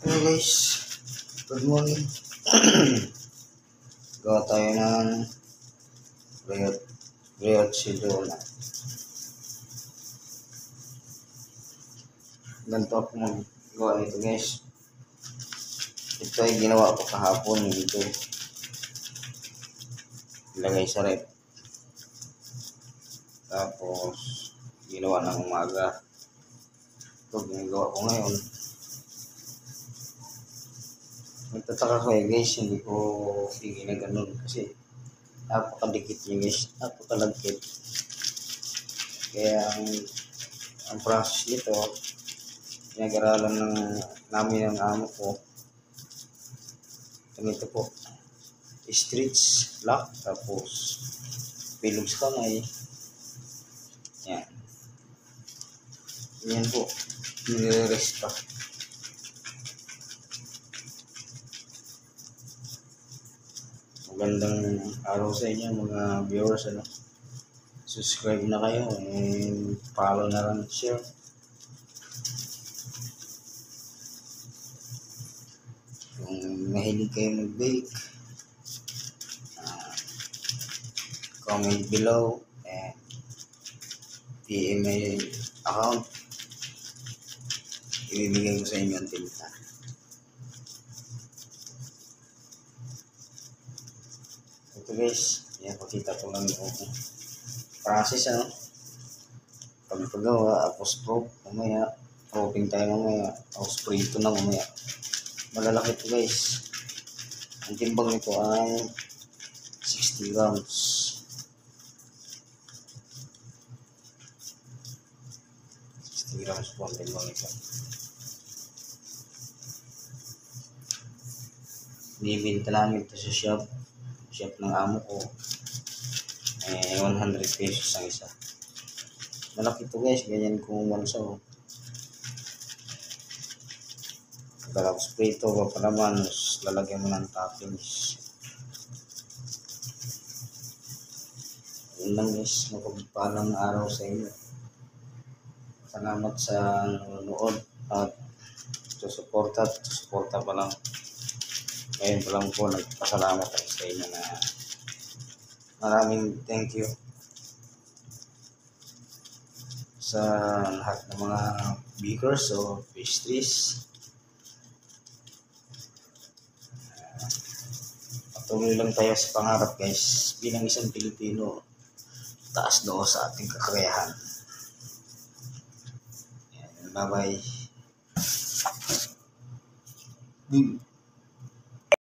Hey guys, good morning. Gawa tayo ng brioche donut. Ganito ako magawa nito guys. Ito ay ginawa ko kahapon. Ito ilagay sa rep. Tapos ginawa ng umaga. Ito ginagawa ko ngayon. Nagtataka kayo guys, hindi ko ginaganon kasi napakadikit niya guys, napakalagkit. Kaya ang process nito, pinag-aralan namin ng amo ko. Ito po, stretch lock, tapos pilog sa kamay. Yan. Yan po, nire-rest pa. Magandang araw sa inyo mga viewers. Subscribe na kayo and follow na lang, share. Kung mahilig kayo mag-bake, comment below and PM my account. Ibibigay ko sa inyo ang tinta. Ito guys, yan, pakita ko lang yung process pagpagawa, tapos proof, mamaya proofing tayo mamaya, tapos prito na mamaya. Malalaki ito guys. Ang timbang nito ay 60 grams. Po ang timbang nito. Binibinta namin ito sa shop ng amo ko. 100 pesos ang isa. Malaki ito guys, ganyan kung manso. Tapos prito pa naman, lalagyan mo ng toppings. Yun lang guys, mapagpalang araw sa inyo. Salamat sa nanonood at susuporta pa lang. Ngayon pa lang po nagpasalamat ako sa inyo na maraming thank you sa lahat ng mga bakers o pastries. Patuloy lang tayo sa pangarap guys. Bilang isang Pilipino, taas noo sa ating kakayahan. Bye bye.